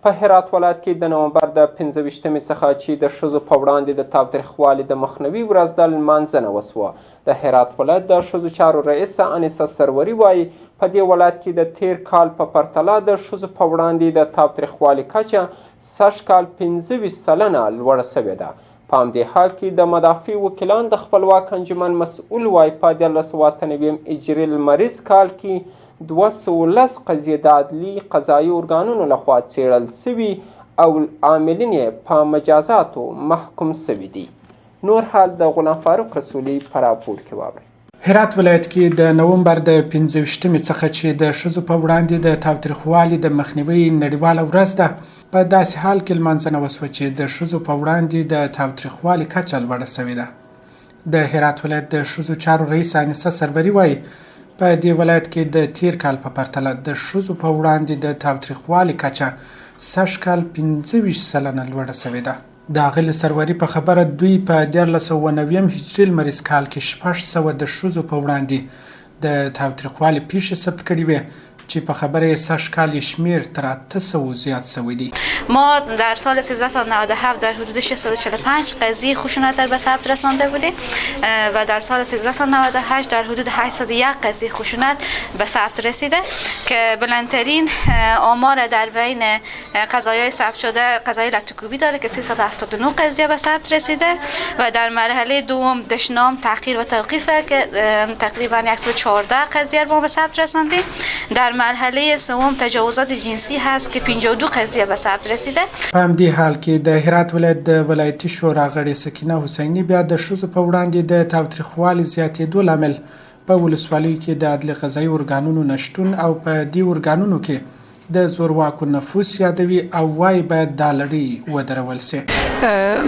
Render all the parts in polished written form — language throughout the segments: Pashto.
په هرات ولایت کې د نومبر د 25مې څخه چې د ښځو په وړاندې د تاوتریخوالي د مخنیوي ورځ د لمانځنه وسوه. د هرات ولایت د ښځو چارو رئیسه انیسه سروري وایي په دې ولایت کې د تیر کال په پرتله د ښځو په وړاندې د تاوتریخوالي کچه سږ کال 25 سلنه لوړه سوې ده. په همدې حال کې د مدافع وکیلان د خپلواک انجمن مسؤل وایي په 1998 هجري لمریز کال کې 210 قضیې د عدلي قضایي ارګانونو لخوا څیړل سوي او عاملین یې په مجازاتو محکوم سوي دي. نور حال د غلام فاروق رسولي په راپور کې واورئ. هرات ولایت کې د نومبر د 25مې څخه چې د ښځو په وړاندې د تاوتریخوالي د مخنیوي نړیواله ورځ ده، په داسې حال کې لمانځنه وسوه چې د ښځو په وړاندې د تاوتریخوالي کچه لوړه سوې ده. د هرات ولایت د ښځو چارو رئیس انیسه سروري وایي په دې ولایت کې د تیر کال په پرتله د ښځو په وړاندې د تاوتریخوالي کچه سږ کال 25 سلنه لوړه سوې ده. د اغلې سروري په خبره دوی په 1990 هجري لمریز کال کې 600 د ښځو په وړاندې د تاوتریخوالي پیښې ثبت کړي وې چې په خبره سږ کال شمیر تر 800 زیات شوی دی. ما در سال 1397 در حدود 645 قضیه خشونت به ثبت رسانده بودیم و در سال 1398 در حدود 801 قضیه خشونت به ثبت رسیده که بلندترین آمار در بین قضایای ثبت شده قضای لطوکوبی داره که 379 قضیه به ثبت رسیده و در مرحله دوم دشنام تحقیر و توقیفه که تقریبا 114 قضیه رو به ثبت رساندیم. در مرحله سوم تجاوزات جنسی هست که 52 قضیه به ثبت رسیده. په همدې حال کې د هرات ولایت د ولایتي شورا غړې سکینه حسیني بیا د ښځو په وړاندې د تاوتریخوالي زیاتېدو لامل په ولسوالیو کې د عدلي قضایي ارګانونو نشتون او په دې ارګانونو کې د زورواکو نفوذ یادوي او وايي باید دا لړۍ ودرول شي.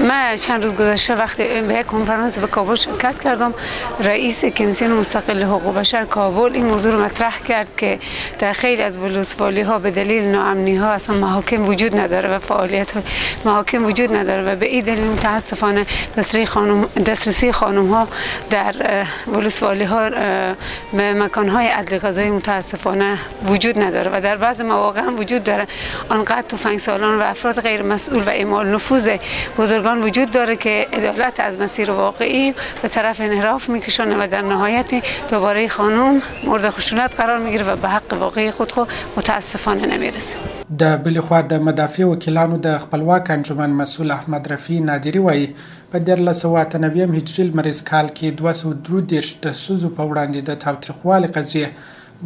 من چند روز گذشته وقتی به یک کنفرانس به کابل شرکت کردم، رئیس کمیسیون مستقل حقوق بشر کابل این موضوع رو مطرح کرد که در خیلی از ولسوالی ها به دلیل ناامنی ها اصلا محاکم وجود نداره و فعالیت محاکم وجود نداره و به این دلیل متاسفانه دسترسی خانم ها در ولسوالی ها به مکان های عدل قضایی متاسفانه وجود نداره و در بعض مواقع هم وجود داره. آنقدر تفنگسالان و افراد غیر مسئول و اعمال نفوذ بزرگان وجود داره که عدالت از مسیر واقعی به طرف انحراف میکشونه و در نهایت دوباره خانم مورد خشونت قرار میگیره و به حق واقعی خود متاسفانه نمیرسه. د بلې خوا د مدافع وکیلانو د خپلواک انجمن مسؤل احمد رفیع نادري وایي په 1998 هجري لمریز کال کې 233 د ښځو په وړاندې د تاوتریخوالي قضیې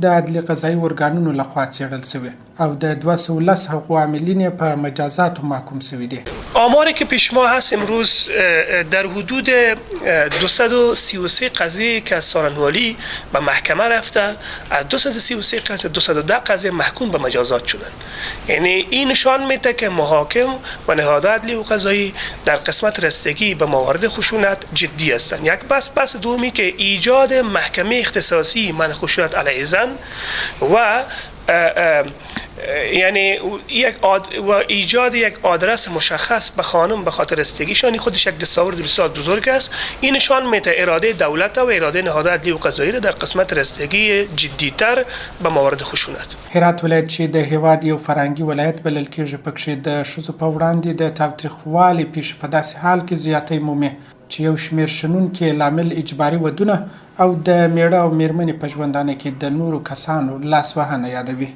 د عدلي قضایي ارګانونو لخوا څیړل شوی او د 210 حقوق عاملین په مجازاتو محکوم شوی دي. آماری که پیش ما هست امروز در حدود 233 قضیه که از سارنوالی به محکمه رفته، از 233 قضیه 210 قضیه محکوم به مجازات شدن. یعنی این نشان میده که محاکم و نهادهای عدلی و قضایی در قسمت رسیدگی به موارد خشونت جدی هستند. یک بس دومی که ایجاد محکمه اختصاصی من خشونت علیه زن و یعنی ایجاد یک آدرس مشخص به خانم به خاطر رسیدگیشان خودش یک دستاورد بسیار بزرگ است. این نشان میده اراده دولت و اراده نهادهای عدلی و قضایی را در قسمت رسیدگی جدیتر به موارد خشونت. هرات ولایت چې د هیواد یو فرهنګي ولایت بلل کېږي، پکښې د ښځو په وړاندې د تاوتریخوالي پیښې په داسې حال کې زیاتې مومي چې یو شمېر شنونکي لامل اجباري ودونه او د میړه او میرمنې په ژوندانه کې د نورو کسانو لاسوهنه یادوي.